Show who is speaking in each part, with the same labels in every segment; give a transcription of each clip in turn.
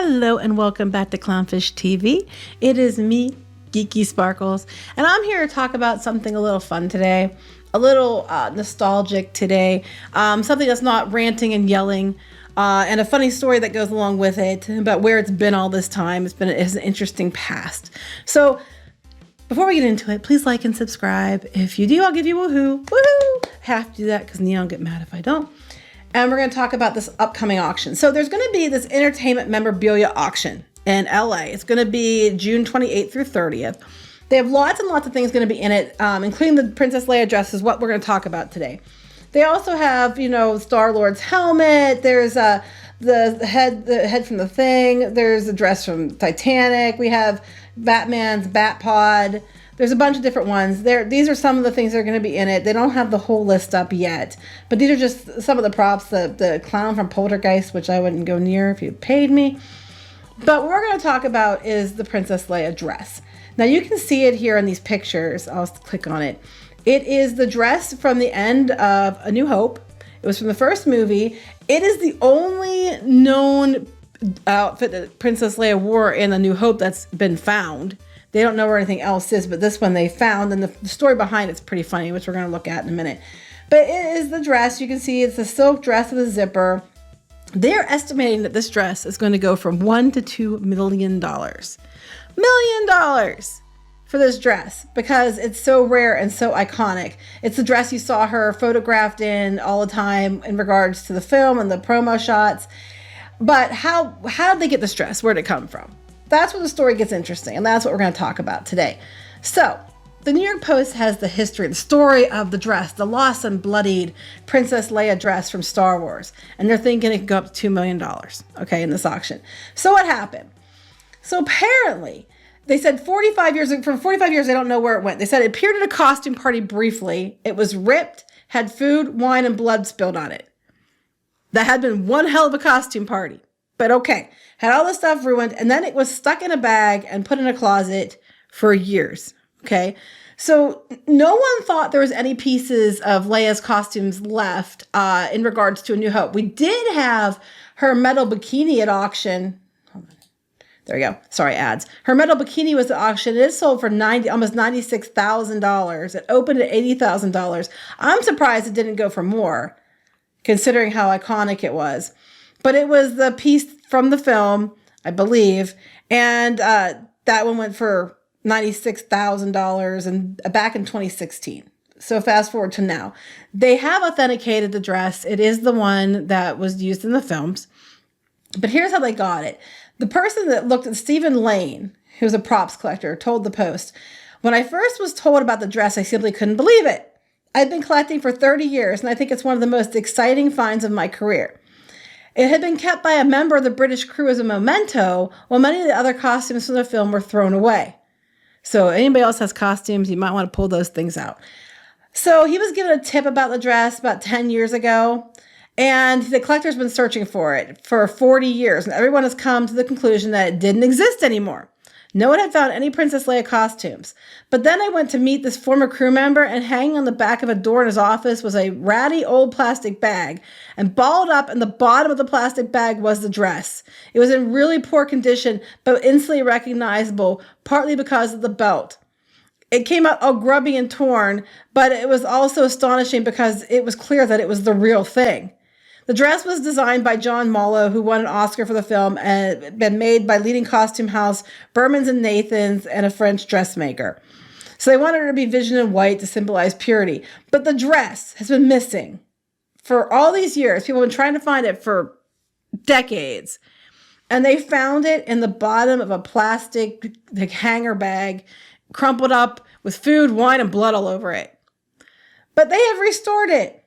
Speaker 1: Hello and welcome back to Clownfish TV. It is me, Geeky Sparkles, and I'm here to talk about something a little fun today, a little nostalgic today, something that's not ranting and yelling, and a funny story that goes along with it about where it's been all this time. It's an interesting past. So before we get into it, please like and subscribe. If you do, I'll give you a woohoo. Woohoo! Have to do that because Neon will get mad if I don't. And we're going to talk about this upcoming auction. So there's going to be this entertainment memorabilia auction in LA. It's going to be June 28th through 30th. They have lots and lots of things going to be in it, including the Princess Leia dress is what we're going to talk about today. They also have, Star-Lord's helmet. There's the head from the Thing. There's a dress from Titanic. We have Batman's Bat Pod. There's a bunch of different ones. These are some of the things that are going to be in it. They don't have the whole list up yet, but these are just some of the props. The clown from Poltergeist, which I wouldn't go near if you paid me. But what we're going to talk about is the Princess Leia dress. Now you can see it here in these pictures. I'll click on it. It is the dress from the end of A New Hope. It was from the first movie. It is the only known outfit that Princess Leia wore in A New Hope that's been found. They don't know where anything else is, but this one they found, and the story behind it's pretty funny, which we're going to look at in a minute. But it is the dress. You can see it's a silk dress with a zipper. They're estimating that this dress is going to go from $1 to $2 million. $1 million for this dress because it's so rare and so iconic. It's the dress you saw her photographed in all the time in regards to the film and the promo shots. But how did they get this dress? Where did it come from? That's where the story gets interesting, and that's what we're going to talk about today. So, the New York Post has the history, the story of the dress, the lost and bloodied Princess Leia dress from Star Wars, and they're thinking it could go up to $2 million, okay, in this auction. So what happened? So apparently, they said 45 years, they don't know where it went. They said it appeared at a costume party briefly. It was ripped, had food, wine, and blood spilled on it. That had been one hell of a costume party. But okay, had all the stuff ruined, and then it was stuck in a bag and put in a closet for years, okay? So no one thought there was any pieces of Leia's costumes left in regards to A New Hope. We did have her metal bikini at auction. Hold on. There we go. Sorry, ads. Her metal bikini was at auction. It sold for almost $96,000. It opened at $80,000. I'm surprised it didn't go for more, considering how iconic it was. But it was the piece from the film, I believe, and that one went for $96,000 and back in 2016. So fast forward to now. They have authenticated the dress. It is the one that was used in the films. But here's how they got it. The person that looked at Stephen Lane, who's a props collector, told the Post, "When I first was told about the dress, I simply couldn't believe it. I've been collecting for 30 years, and I think it's one of the most exciting finds of my career. It had been kept by a member of the British crew as a memento, while many of the other costumes from the film were thrown away." So anybody else has costumes, you might want to pull those things out. So he was given a tip about the dress about 10 years ago, and the collector's been searching for it for 40 years, and everyone has come to the conclusion that it didn't exist anymore. No one had found any Princess Leia costumes. But then I went to meet this former crew member, and hanging on the back of a door in his office was a ratty old plastic bag. And balled up in the bottom of the plastic bag was the dress. It was in really poor condition, but instantly recognizable, partly because of the belt. It came out all grubby and torn, but it was also astonishing because it was clear that it was the real thing. The dress was designed by John Mollo, who won an Oscar for the film, and been made by leading costume house Bermans and Nathans and a French dressmaker. So they wanted her to be vision in white to symbolize purity. But the dress has been missing for all these years. People have been trying to find it for decades. And they found it in the bottom of a plastic hanger bag, crumpled up with food, wine, and blood all over it. But they have restored it.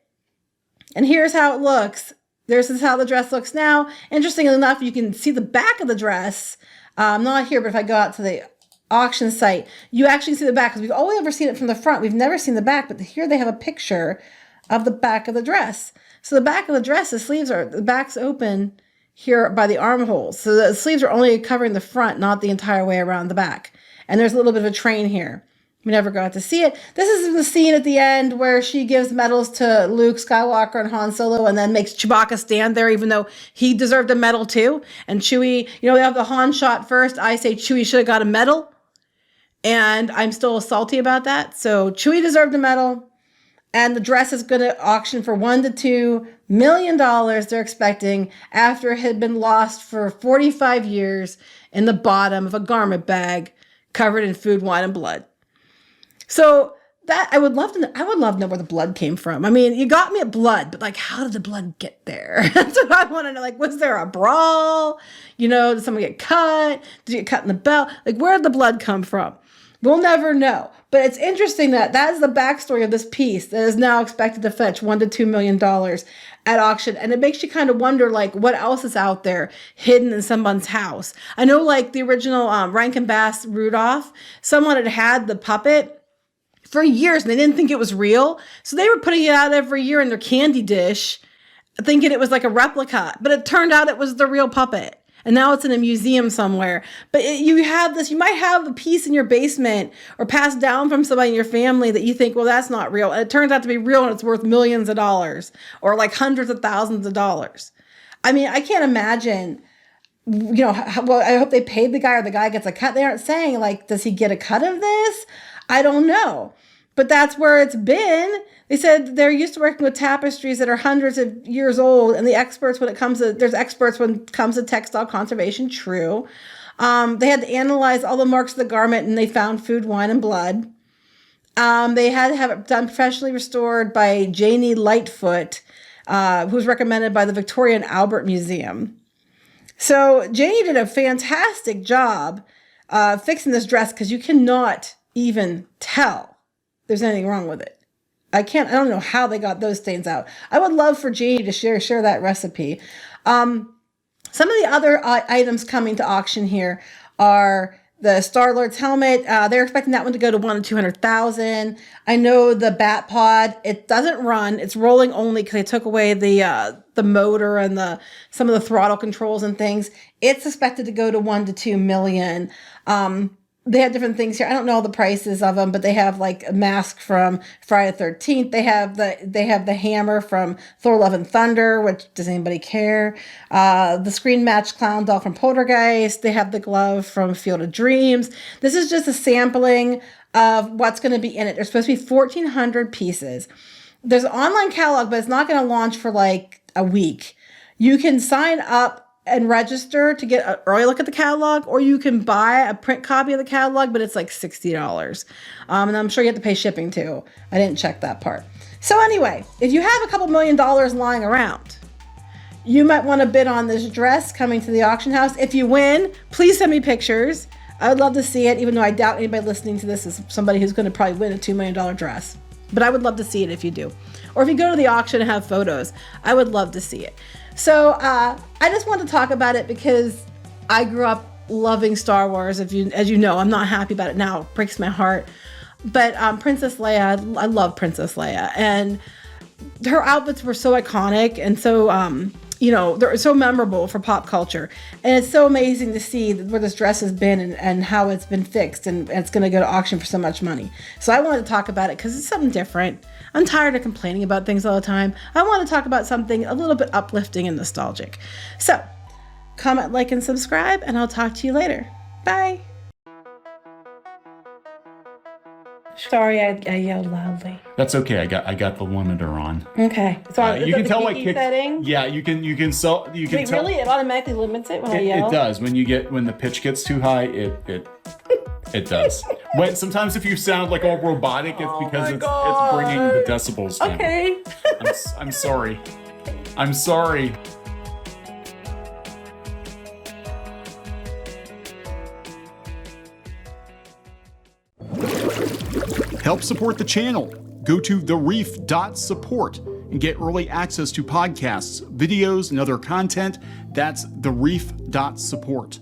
Speaker 1: And here's how it looks. This is how the dress looks now. Interestingly enough, you can see the back of the dress. Not here, but if I go out to the auction site, you actually see the back because we've only ever seen it from the front. We've never seen the back, but here they have a picture of the back of the dress. So the back of the dress, the back's open here by the armholes. So the sleeves are only covering the front, not the entire way around the back. And there's a little bit of a train here. We never got to see it. This is the scene at the end where she gives medals to Luke Skywalker and Han Solo and then makes Chewbacca stand there even though he deserved a medal too. And Chewie, you know, they have the Han shot first. I say Chewie should have got a medal. And I'm still salty about that. So Chewie deserved a medal. And the dress is going to auction for $1 to $2 million, they're expecting, after it had been lost for 45 years in the bottom of a garment bag covered in food, wine, and blood. So that I would love to know where the blood came from. I mean, you got me at blood, but like, how did the blood get there? That's what I want to know. Like, was there a brawl? You know, did someone get cut? Did you get cut in the belt? Like, where did the blood come from? We'll never know. But it's interesting that is the backstory of this piece that is now expected to fetch $1 to $2 million at auction. And it makes you kind of wonder, like, what else is out there hidden in someone's house? I know, like, the original Rankin Bass Rudolph, someone had the puppet for years and they didn't think it was real. So they were putting it out every year in their candy dish, thinking it was like a replica. But it turned out it was the real puppet. And now it's in a museum somewhere. But you might have a piece in your basement or passed down from somebody in your family that you think, well, that's not real. And it turns out to be real and it's worth millions of dollars or like hundreds of thousands of dollars. I mean, I can't imagine, you know, well, I hope they paid the guy or the guy gets a cut. They aren't saying, like, does he get a cut of this? I don't know. But that's where it's been. They said they're used to working with tapestries that are hundreds of years old, and there's experts when it comes to textile conservation. True. They had to analyze all the marks of the garment, and they found food, wine, and blood. They had to have it done professionally restored by Janie Lightfoot, who was recommended by the Victoria and Albert Museum. So Janie did a fantastic job fixing this dress because you cannot even tell there's anything wrong with it. I don't know how they got those stains out. I would love for Janie to share that recipe. Some of the other items coming to auction here are the Star-Lord's helmet. They're expecting that one to go to $100,000 to $200,000. I know the Bat Pod, it doesn't run. It's rolling only because they took away the motor and some of the throttle controls and things. It's expected to go to $1 to $2 million. They have different things here. I don't know all the prices of them, but they have like a mask from Friday the 13th. They have the hammer from Thor: Love and Thunder, which does anybody care? The screen match clown doll from Poltergeist. They have the glove from Field of Dreams. This is just a sampling of what's going to be in it. There's supposed to be 1,400 pieces. There's an online catalog, but it's not going to launch for like a week. You can sign up and register to get an early look at the catalog, or you can buy a print copy of the catalog, but it's like $60. And I'm sure you have to pay shipping too. I didn't check that part. So anyway, if you have a couple $1 million lying around, you might want to bid on this dress coming to the auction house. If you win, please send me pictures. I would love to see it, even though I doubt anybody listening to this is somebody who's going to probably win a $2 million dress. But I would love to see it if you do. Or if you go to the auction and have photos, I would love to see it. So I just want to talk about it because I grew up loving Star Wars. As you know, I'm not happy about it now. It breaks my heart. But Princess Leia, I love Princess Leia. And her outfits were so iconic and so, they're so memorable for pop culture. And it's so amazing to see where this dress has been and how it's been fixed. And it's going to go to auction for so much money. So I wanted to talk about it because it's something different. I'm tired of complaining about things all the time. I want to talk about something a little bit uplifting and nostalgic. So, comment, like, and subscribe, and I'll talk to you later. Bye. Sorry, I yelled loudly.
Speaker 2: That's okay. I got the limiter on.
Speaker 1: Okay. So
Speaker 2: you can tell my kick
Speaker 1: setting.
Speaker 2: Yeah, you can
Speaker 1: Wait,
Speaker 2: tell.
Speaker 1: really? It automatically limits it when I yell?
Speaker 2: It does. When the pitch gets too high, it does. Sometimes if you sound like all robotic, it's because it's bringing the decibels down.
Speaker 1: Okay.
Speaker 2: I'm sorry. I'm sorry. Help support the channel. Go to thereef.support and get early access to podcasts, videos, and other content. That's thereef.support.